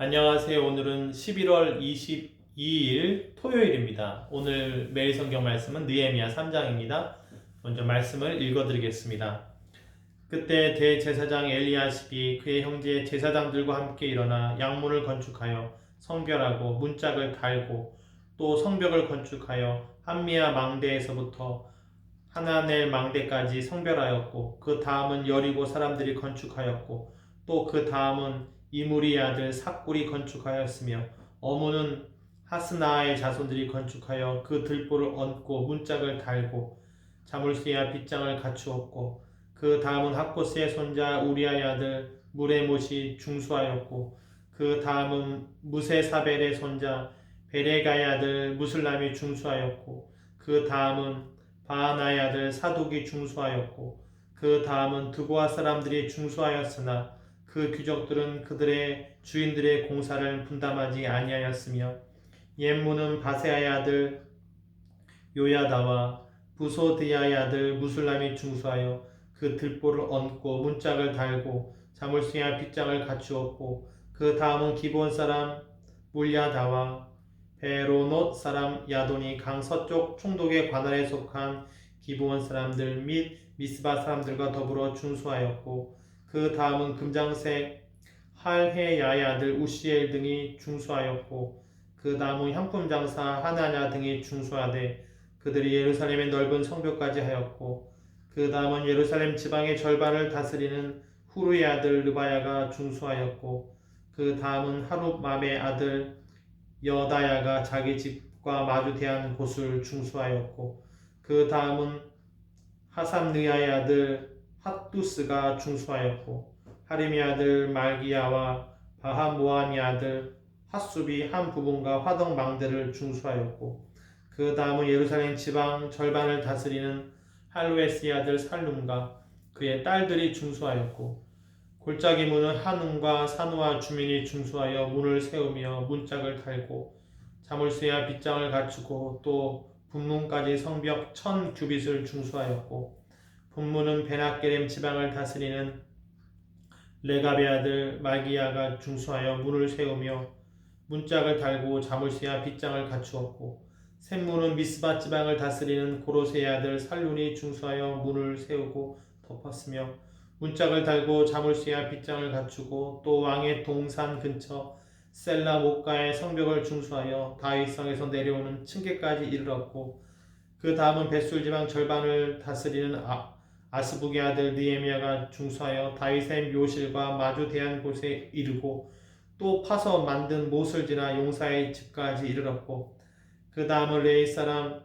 안녕하세요. 오늘은 11월 22일 토요일입니다. 오늘 매일 성경 말씀은 느헤미야 3장입니다. 먼저 말씀을 읽어드리겠습니다. 그때 대제사장 엘리야십이 그의 형제 제사장들과 함께 일어나 양문을 건축하여 성별하고 문짝을 달고 또 성벽을 건축하여 한미야 망대에서부터 하나넬 망대까지 성별하였고 그 다음은 여리고 사람들이 건축하였고 또 그 다음은 이무리 아들 삭굴이 건축하였으며 어무는 하스나의 자손들이 건축하여 그 들보를 얹고 문짝을 달고 자물쇠와 빗장을 갖추었고 그 다음은 학보스의 손자 우리아의 아들 무레못이 중수하였고 그 다음은 무세사벨의 손자 베레가의 아들 무슬람이 중수하였고 그 다음은 바하나의 아들 사독이 중수하였고 그 다음은 드고아 사람들이 중수하였으나 그 귀족들은 그들의 주인들의 공사를 분담하지 아니하였으며 옌무는 바세아의 아들 요야다와 부소드야의 아들 무술람이 중수하여 그 들보를 얹고 문짝을 달고 자물쇠와 빗장을 갖추었고 그 다음은 기브온 사람 물야다와 베로노 사람 야돈이 강 서쪽 총독의 관할에 속한 기브온 사람들 및 미스바 사람들과 더불어 중수하였고 그 다음은 금장색 할헤야의 아들 우시엘 등이 중수하였고 그 다음은 향품 장사 하나냐 등이 중수하되 그들이 예루살렘의 넓은 성벽까지 하였고 그 다음은 예루살렘 지방의 절반을 다스리는 후르의 아들 르바야가 중수하였고 그 다음은 하룹맘의 아들 여다야가 자기 집과 마주대한 곳을 중수하였고 그 다음은 하삼느야의 아들 핫두스가 중수하였고 하림의 아들 말기야와 바하모함의 아들 핫숲이 한 부분과 화덕 망대를 중수하였고 그 다음은 예루살렘 지방 절반을 다스리는 할루에스의 아들 살룸과 그의 딸들이 중수하였고 골짜기 문은 한움과 산우와 주민이 중수하여 문을 세우며 문짝을 달고 자물쇠와 빗장을 갖추고 또 분문까지 성벽 1000규빗을 중수하였고 분문은 베나게렘 지방을 다스리는 레갑의 아들 말기야가 중수하여 문을 세우며 문짝을 달고 자물쇠와 빗장을 갖추었고 샘문은 미스바 지방을 다스리는 고로세의 아들 살룬이 중수하여 문을 세우고 덮었으며 문짝을 달고 자물쇠와 빗장을 갖추고 또 왕의 동산 근처 셀라 목가의 성벽을 중수하여 다윗성에서 내려오는 층계까지 이르렀고 그 다음은 벳술 지방 절반을 다스리는 아스북의 아들 느헤미야가 중수하여 다윗의 묘실과 마주대한 곳에 이르고 또 파서 만든 못을 지나 용사의 집까지 이르렀고 그 다음은 레이 사람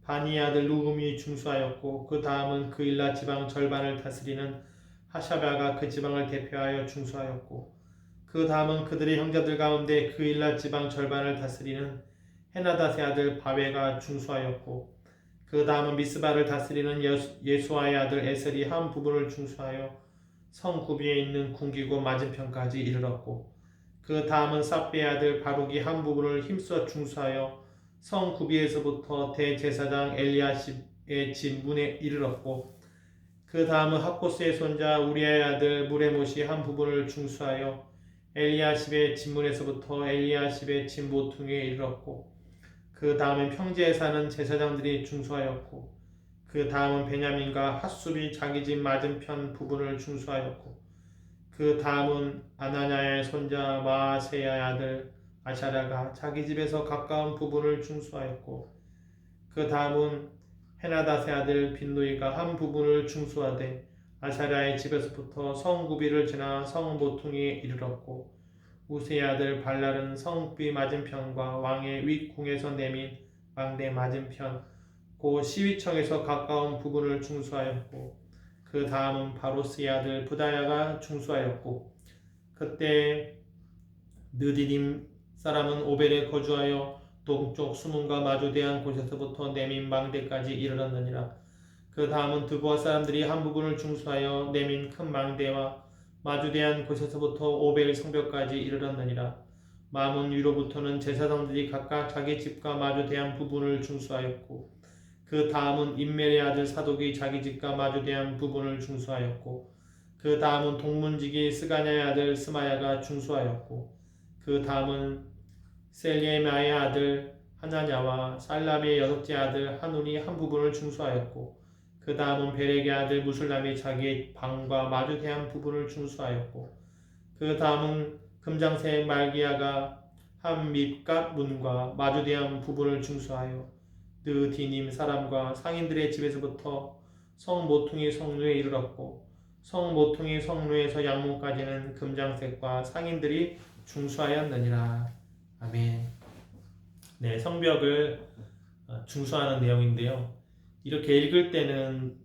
바니 아들 루흠이 중수하였고 그 다음은 그일라 지방 절반을 다스리는 하샤바가 그 지방을 대표하여 중수하였고 그 다음은 그들의 형제들 가운데 그일라 지방 절반을 다스리는 헤나닷의 아들 바베가 중수하였고 그 다음은 미스바를 다스리는 예수아의 아들 에셀이 한 부분을 중수하여 성 구비에 있는 궁기고 맞은편까지 이르렀고 그 다음은 삽비의 아들 바룩이 한 부분을 힘써 중수하여 성 구비에서부터 대제사장 엘리야십의 집 문에 이르렀고 그 다음은 학보스의 손자 우리아의 아들 무레못이 한 부분을 중수하여 엘리야십의 집문에서부터 엘리야십의 집 모퉁이에 이르렀고 그 다음은 평지에 사는 제사장들이 중수하였고 그 다음은 베냐민과 핫숲이 자기 집 맞은편 부분을 중수하였고 그 다음은 아나냐의 손자 마아세야의 아들 아샤랴가 자기 집에서 가까운 부분을 중수하였고 그 다음은 헤나닷의 아들 빈누이가 한 부분을 중수하되 아샤랴의 집에서부터 성구비를 지나 성모퉁이에 이르렀고 우세의 아들 발랄은 성읍비 맞은편과 왕의 윗궁에서 내민 망대 맞은편 고 시위청에서 가까운 부분을 중수하였고 그 다음은 바로스의 아들 부다야가 중수하였고 그때 느디딤 사람은 오벨에 거주하여 동쪽 수문과 마주대한 곳에서부터 내민 망대까지 이르렀느니라. 그 다음은 드고아 사람들이 한 부분을 중수하여 내민 큰 망대와 마주대한 곳에서부터 오벨 성벽까지 이르렀느니라. 마문 위로부터는 제사장들이 각각 자기 집과 마주대한 부분을 중수하였고 그 다음은 임멜의 아들 사독이 자기 집과 마주대한 부분을 중수하였고 그 다음은 동문지기 스가냐의 아들 스마야가 중수하였고 그 다음은 셀레마의 아들 하나냐와 살람의 여섯째 아들 하눈이 한 부분을 중수하였고 그 다음은 베렉의 아들 무술람이 자기의 방과 마주대한 부분을 중수하였고 그 다음은 금장새 말기야가 한 밑갓 문과 마주대한 부분을 중수하여 느디님 사람과 상인들의 집에서부터 성 모퉁이 성루에 이르렀고 성 모퉁이 성루에서 양문까지는 금장색과 상인들이 중수하였느니라. 아멘. 네, 성벽을 중수하는 내용인데요. 이렇게 읽을 때는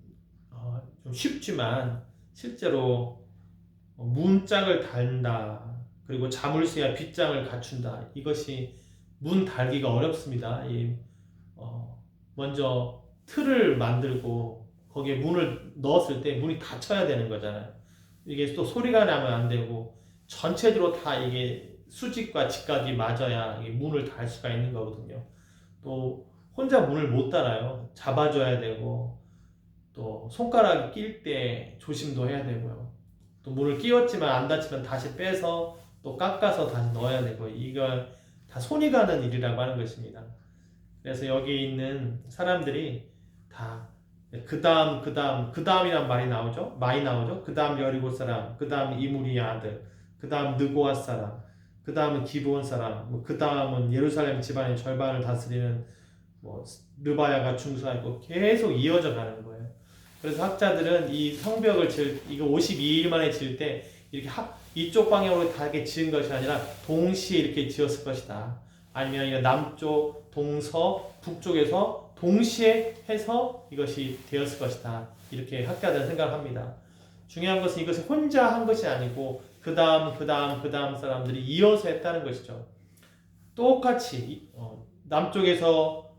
좀 쉽지만 실제로 문짝을 달다, 그리고 자물쇠와 빗장을 갖춘다. 이것이 문 달기가 어렵습니다. 먼저 틀을 만들고 거기에 문을 넣었을 때 문이 닫혀야 되는 거잖아요. 이게 또 소리가 나면 안 되고 전체적으로 다 이게 수직과 직각이 맞아야 이게 문을 달 수가 있는 거거든요. 또 혼자 문을 못 달아요. 잡아줘야 되고 또 손가락이 낄 때 조심도 해야 되고요. 또 문을 끼웠지만 안 닫히면 다시 빼서 또 깎아서 다시 넣어야 되고 이걸 다 손이 가는 일이라고 하는 것입니다. 그래서 여기 있는 사람들이 다 그 다음이란 말이 나오죠. 많이 나오죠. 그 다음 여리고 사람, 그 다음 이무리의 아들, 그 다음 느고아 사람, 그 다음은 기브온 사람, 그 다음은 예루살렘 집안의 절반을 다스리는 르바야가 중수하고 계속 이어져 가는 거예요. 그래서 학자들은 이 성벽을 이거 52일 만에 지을 때 이렇게 이쪽 방향으로 다르게 지은 것이 아니라 동시에 이렇게 지었을 것이다. 아니면 남쪽, 동서, 북쪽에서 동시에 해서 이것이 되었을 것이다. 이렇게 학자들은 생각을 합니다. 중요한 것은 이것을 혼자 한 것이 아니고 그 다음 사람들이 이어서 했다는 것이죠. 똑같이 남쪽에서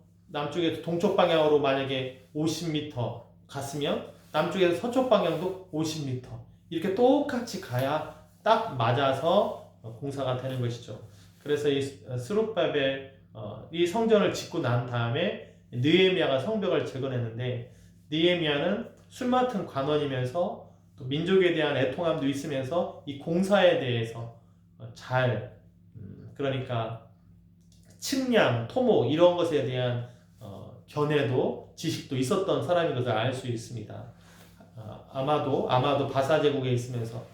동쪽 방향으로 만약에 50m 갔으면 남쪽에서 서쪽 방향도 50m 이렇게 똑같이 가야 딱 맞아서 공사가 되는 것이죠. 그래서 이 스룹바벨 이 성전을 짓고 난 다음에 느헤미야가 성벽을 재건했는데 느헤미야는 술 맡은 관원이면서 또 민족에 대한 애통함도 있으면서 이 공사에 대해서 잘 그러니까 측량, 토목 이런 것에 대한 견해도 지식도 있었던 사람인 것을 알 수 있습니다. 아마도 바사 제국에 있으면서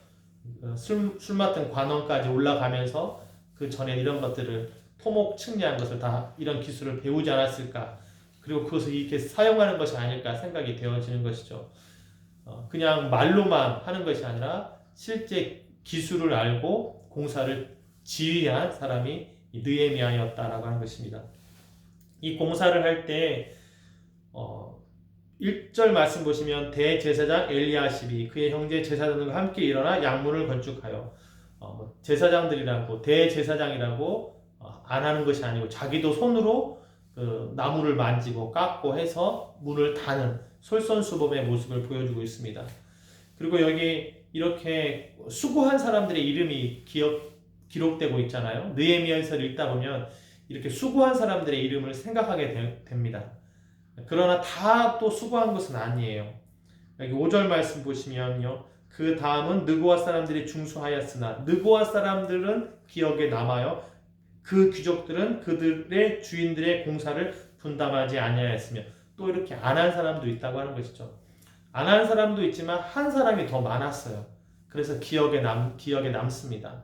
술 맡은 관원까지 올라가면서 그 전에 이런 것들을 토목 측량 것을 다 이런 기술을 배우지 않았을까. 그리고 그것을 이렇게 사용하는 것이 아닐까 생각이 되어지는 것이죠. 그냥 말로만 하는 것이 아니라 실제 기술을 알고 공사를 지휘한 사람이 느헤미야였다라고 하는 것입니다. 이 공사를 할 때 1절 말씀 보시면 대제사장 엘리야십이 그의 형제 제사장들과 함께 일어나 양문을 건축하여 제사장들이라고 대제사장이라고 안 하는 것이 아니고 자기도 손으로 그 나무를 만지고 깎고 해서 문을 다는 솔선수범의 모습을 보여주고 있습니다. 그리고 여기 이렇게 수고한 사람들의 이름이 기록되고 있잖아요. 느헤미야서를 읽다 보면 이렇게 수고한 사람들의 이름을 생각하게 됩니다. 그러나 다 또 수고한 것은 아니에요. 여기 5절 말씀 보시면요. 그 다음은 느고아 사람들이 중수하였으나 느고아 사람들은 기억에 남아요. 그 귀족들은 그들의 주인들의 공사를 분담하지 아니하였으며 또 이렇게 안 한 사람도 있다고 하는 것이죠. 안 한 사람도 있지만 한 사람이 더 많았어요. 그래서 기억에 남습니다.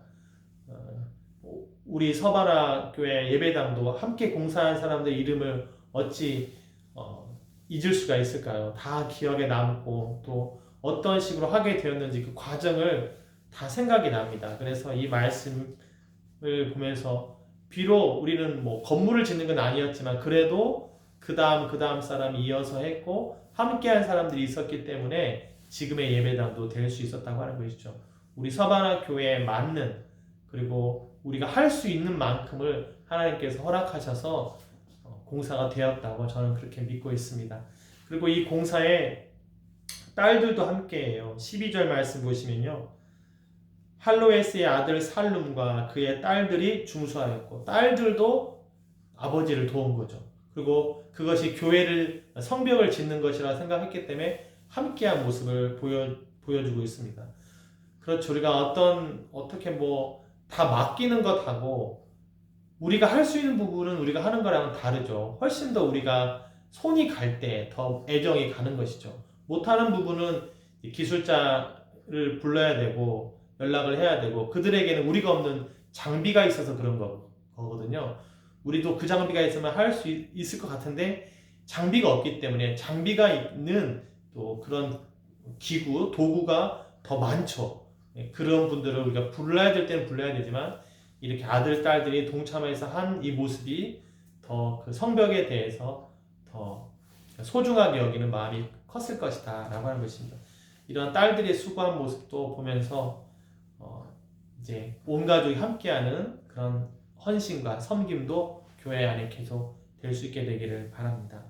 우리 서바라 교회 예배당도 함께 공사한 사람들의 이름을 어찌 잊을 수가 있을까요? 다 기억에 남고 또 어떤 식으로 하게 되었는지 그 과정을 다 생각이 납니다. 그래서 이 말씀을 보면서 비록 우리는 건물을 짓는 건 아니었지만 그래도 그 다음 사람이 이어서 했고 함께한 사람들이 있었기 때문에 지금의 예배당도 될 수 있었다고 하는 것이죠. 우리 서바나 교회에 맞는 그리고 우리가 할 수 있는 만큼을 하나님께서 허락하셔서 공사가 되었다고 저는 그렇게 믿고 있습니다. 그리고 이 공사에 딸들도 함께해요. 12절 말씀 보시면요. 할로에스의 아들 살룸과 그의 딸들이 중수하였고 딸들도 아버지를 도운 거죠. 그리고 그것이 성벽을 짓는 것이라 생각했기 때문에 함께한 모습을 보여주고 있습니다. 그렇죠. 우리가 어떻게 다 맡기는 것하고 우리가 할 수 있는 부분은 우리가 하는 거랑은 다르죠. 훨씬 더 우리가 손이 갈 때 더 애정이 가는 것이죠. 못하는 부분은 기술자를 불러야 되고 연락을 해야 되고 그들에게는 우리가 없는 장비가 있어서 그런 거거든요. 우리도 그 장비가 있으면 할 수 있을 것 같은데 장비가 없기 때문에 장비가 있는 또 그런 기구, 도구가 더 많죠. 그런 분들을 우리가 불러야 될 때는 불러야 되지만 이렇게 아들, 딸들이 동참해서 한 이 모습이 더 그 성벽에 대해서 더 소중하게 여기는 마음이 컸을 것이다 라고 하는 것입니다. 이런 딸들의 수고한 모습도 보면서 이제 온 가족이 함께하는 그런 헌신과 섬김도 교회 안에 계속 될 수 있게 되기를 바랍니다.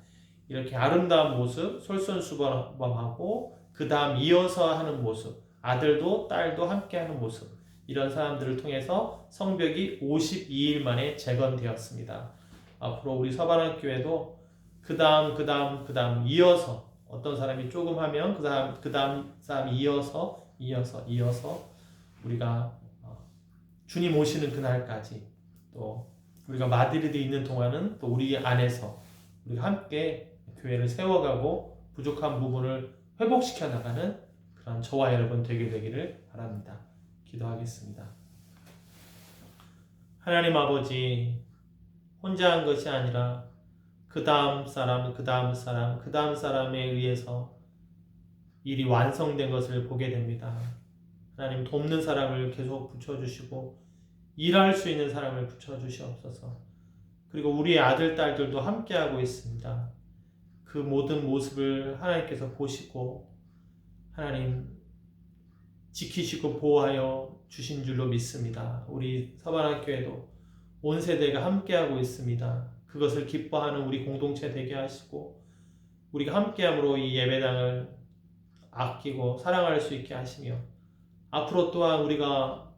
이렇게 아름다운 모습, 솔선수범하고 그 다음 이어서 하는 모습, 아들도 딸도 함께하는 모습, 이런 사람들을 통해서 성벽이 52일 만에 재건되었습니다. 앞으로 우리 서반원 교회도 그 다음 이어서 어떤 사람이 조금 하면 그 다음 사람이 이어서 우리가 주님 오시는 그날까지 또 우리가 마드리드에 있는 동안은 또 우리 안에서 우리가 함께 교회를 세워가고 부족한 부분을 회복시켜 나가는 그런 저와 여러분 되게 되기를 바랍니다. 기도하겠습니다. 하나님 아버지, 혼자 한 것이 아니라 그 다음 사람에 의해서 일이 완성된 것을 보게 됩니다. 하나님 돕는 사람을 계속 붙여주시고 일할 수 있는 사람을 붙여주시옵소서. 그리고 우리의 아들, 딸들도 함께하고 있습니다. 그 모든 모습을 하나님께서 보시고 하나님 지키시고 보호하여 주신 줄로 믿습니다. 우리 서반학교에도 온 세대가 함께하고 있습니다. 그것을 기뻐하는 우리 공동체 되게 하시고 우리가 함께함으로 이 예배당을 아끼고 사랑할 수 있게 하시며 앞으로 또한 우리가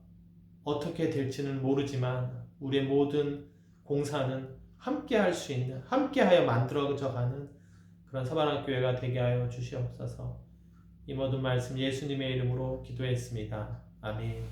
어떻게 될지는 모르지만 우리의 모든 공사는 함께할 수 있는, 함께하여 만들어져가는 그런 서반학교회가 되게 하여 주시옵소서. 이 모든 말씀 예수님의 이름으로 기도했습니다. 아멘.